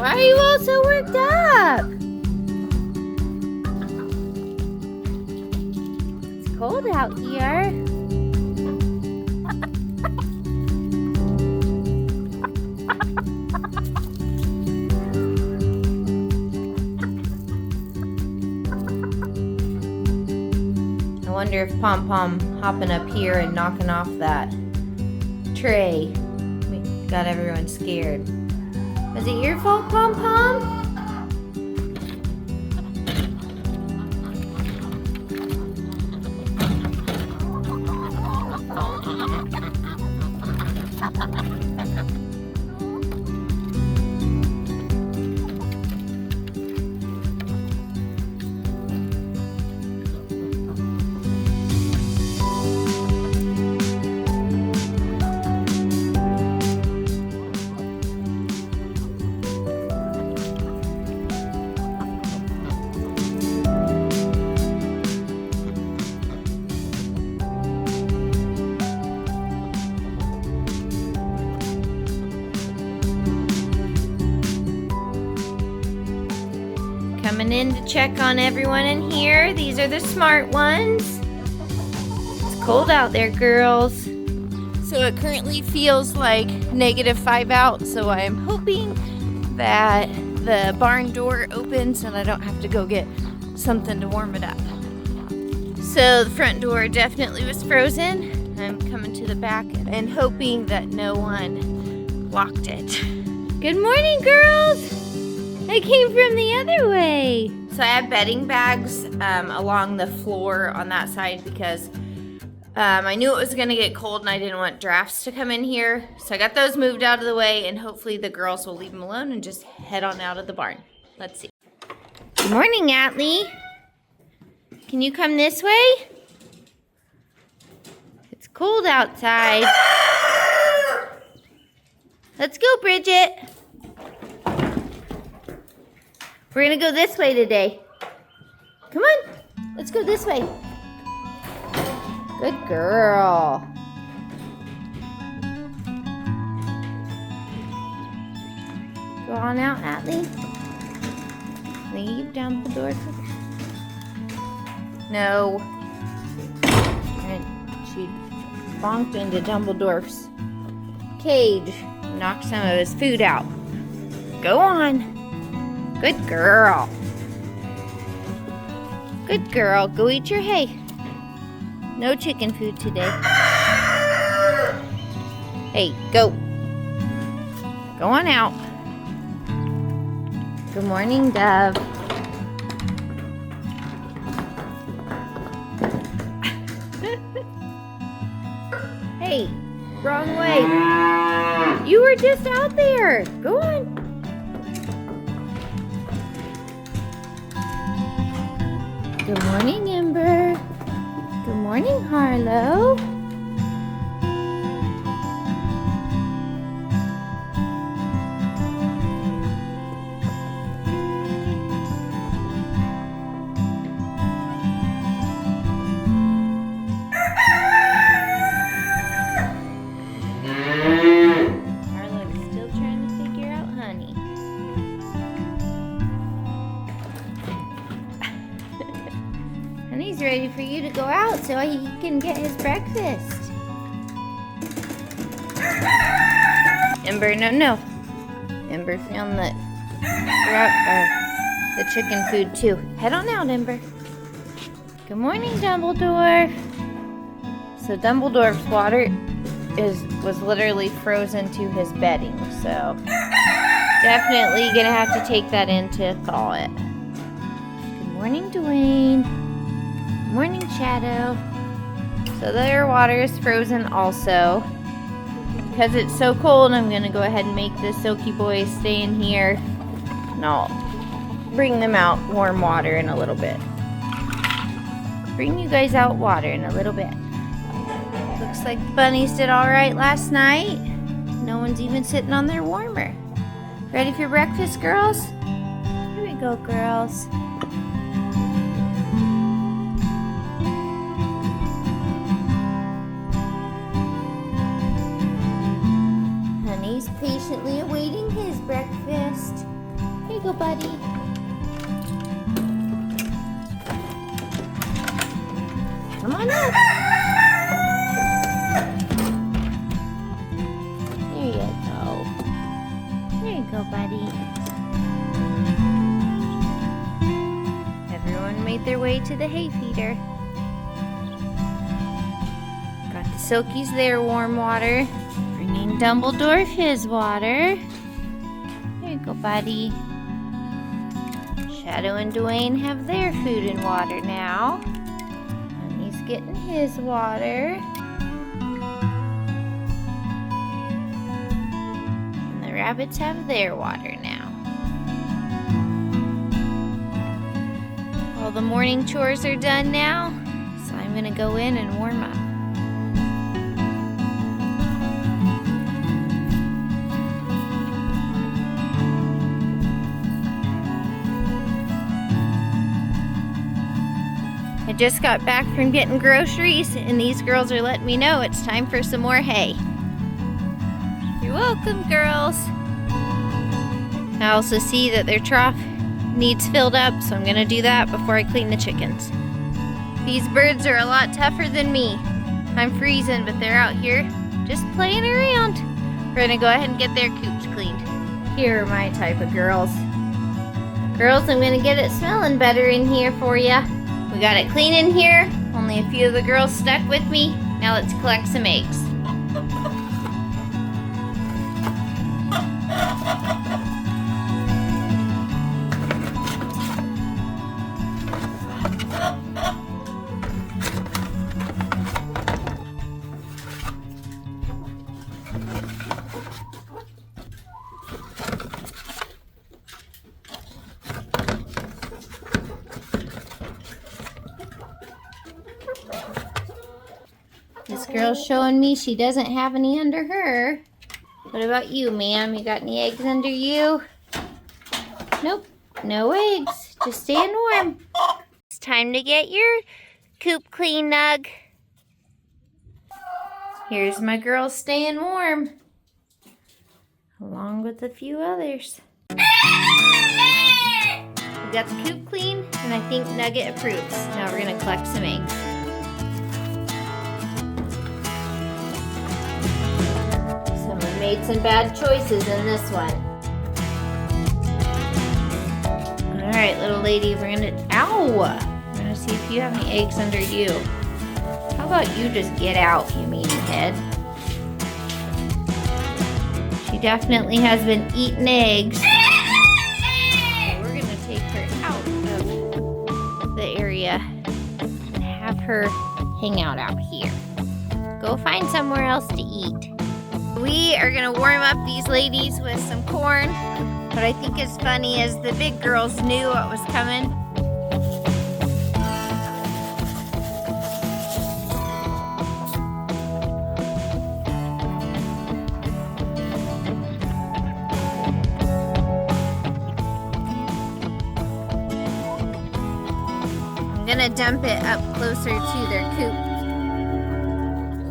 Why are you all so worked up? It's cold out here. I wonder if Pom Pom hopping up here and knocking off that tray got everyone scared. Was it your fault, Pom Pom? Coming in to check on everyone in here. These are the smart ones. It's cold out there, girls. So it currently feels like -5 out, so I'm hoping that the barn door opens and I don't have to go get something to warm it up. So the front door definitely was frozen. I'm coming to the back and hoping that no one locked it. Good morning, girls! I came from the other way. So I have bedding bags along the floor on that side because I knew it was gonna get cold and I didn't want drafts to come in here. So I got those moved out of the way and hopefully the girls will leave them alone and just head on out of the barn. Let's see. Good morning, Atlee. Can you come this way? It's cold outside. Let's go, Bridget. We're gonna go this way today. Come on, let's go this way. Good girl. Go on out, Atlee. Leave Dumbledore. No. And she bonked into Dumbledore's cage. Knocked some of his food out. Go on. Good girl. Good girl. Go eat your hay. No chicken food today. Hey, go. Go on out. Good morning, Dove. Hey, wrong way. You were just out there. Go on. Good morning, Ember. Good morning, Harlow. Harlow's still trying to figure out honey. Honey's ready for you to go out so he can get his breakfast. Ember, no. Ember found the chicken food too. Head on out, Ember. Good morning, Dumbledore. So Dumbledore's water was literally frozen to his bedding, so definitely gonna have to take that in to thaw it. Good morning, Dwayne. Good morning, Shadow. So their water is frozen also. Because it's so cold, I'm gonna go ahead and make the Silky Boys stay in here. And I'll bring them out warm water in a little bit. Bring you guys out water in a little bit. Looks like the bunnies did all right last night. No one's even sitting on their warmer. Ready for breakfast, girls? Here we go, girls. Honey's patiently awaiting his breakfast. you go, buddy. Come on up. There you go. There you go, buddy. Everyone made their way to the hay feeder. Got the Silkies their warm water. Bringing Dumbledore his water. There you go, buddy. Shadow and Dwayne have their food and water now. And he's getting his water. And the rabbits have their water now. All the morning chores are done now, so I'm gonna go in and warm up. I just got back from getting groceries, and these girls are letting me know it's time for some more hay. You're welcome, girls. I also see that their trough needs filled up, so I'm gonna do that before I clean the chickens. These birds are a lot tougher than me. I'm freezing, but they're out here just playing around. We're gonna go ahead and get their coops cleaned. Here are my type of girls. Girls, I'm gonna get it smelling better in here for ya. We got it clean in here. Only a few of the girls stuck with me. Now let's collect some eggs. This girl's showing me she doesn't have any under her. What about you, ma'am? You got any eggs under you? Nope, no eggs. Just staying warm. It's time to get your coop clean, Nug. Here's my girls staying warm, along with a few others. We got the coop clean, and I think Nugget approves. Now we're gonna collect some eggs. Someone made some bad choices in this one. All right, little lady, we're gonna, ow! We're gonna see if you have any eggs under you. How about you just get out, you meathead? She definitely has been eating eggs. So we're gonna take her out of the area and have her hang out here. Go find somewhere else to eat. We are gonna warm up these ladies with some corn. What I think is funny is the big girls knew what was coming. I'm gonna dump it up closer to their coop.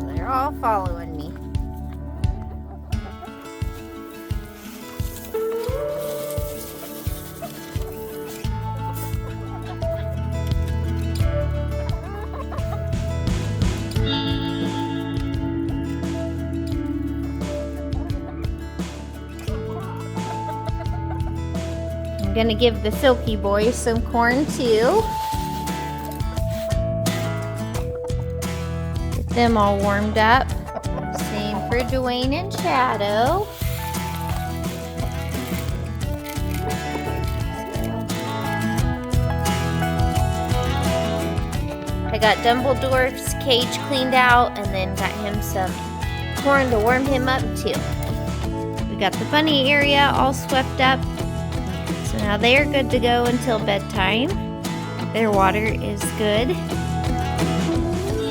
So they're all following me. I'm gonna give the Silky boys some corn too. Get them all warmed up. Same for Dwayne and Shadow. I got Dumbledore's cage cleaned out and then got him some corn to warm him up too. We got the bunny area all swept up. So now they are good to go until bedtime. Their water is good.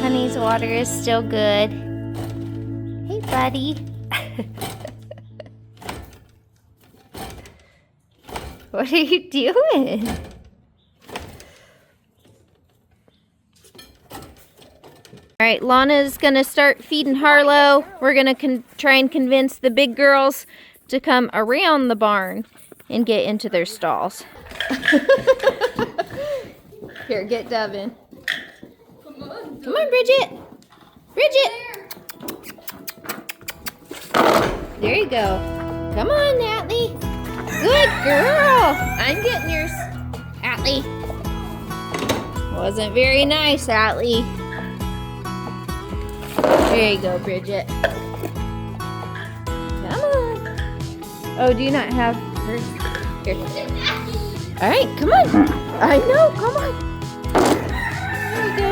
Honey's water is still good. Hey, buddy. What are you doing? All right, Lana's gonna start feeding Harlow. We're gonna try and convince the big girls to come around the barn and get into their stalls. Here, get Devin. Come on, Bridget. Bridget. There you go. Come on, Atlee. Good girl. I'm getting yours, Atlee. Wasn't very nice, Atlee. There you go, Bridget. Come on. Oh, do you not have hers? Here. All right, come on. I know, come on. There you go.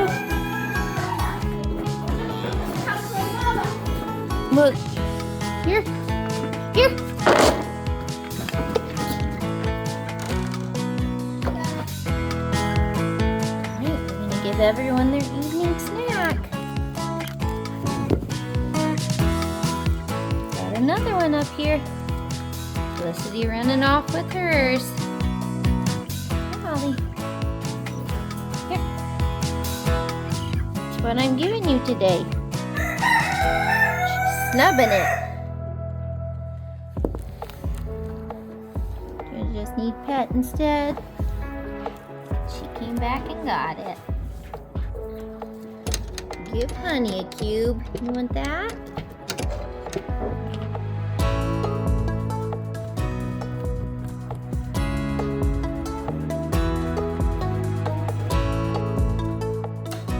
Look. Here. Here. All right, we're gonna give everyone their evening snack. Got another one up here. Felicity running off with hers. Come on, Ollie. Here. That's what I'm giving you today. She's snubbing it. You just need pet instead. She came back and got it. Give Honey a cube. You want that?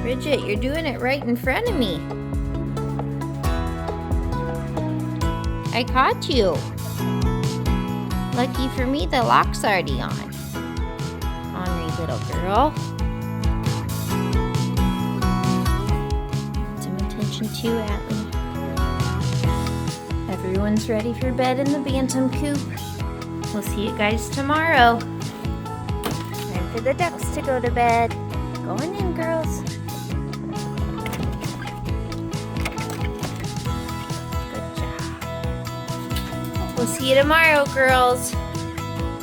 Bridget, you're doing it right in front of me. I caught you. Lucky for me, the lock's already on. Ornery little girl. Some attention too, Atlee. Everyone's ready for bed in the bantam coop. We'll see you guys tomorrow. Time for the ducks to go to bed. Going in, girls. We'll see you tomorrow, girls.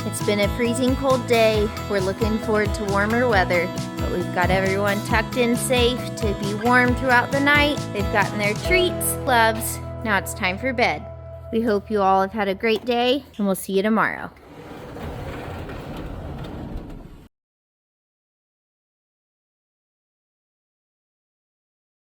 It's been a freezing cold day. We're looking forward to warmer weather, but we've got everyone tucked in safe to be warm throughout the night. They've gotten their treats, gloves. Now it's time for bed. We hope you all have had a great day, and we'll see you tomorrow.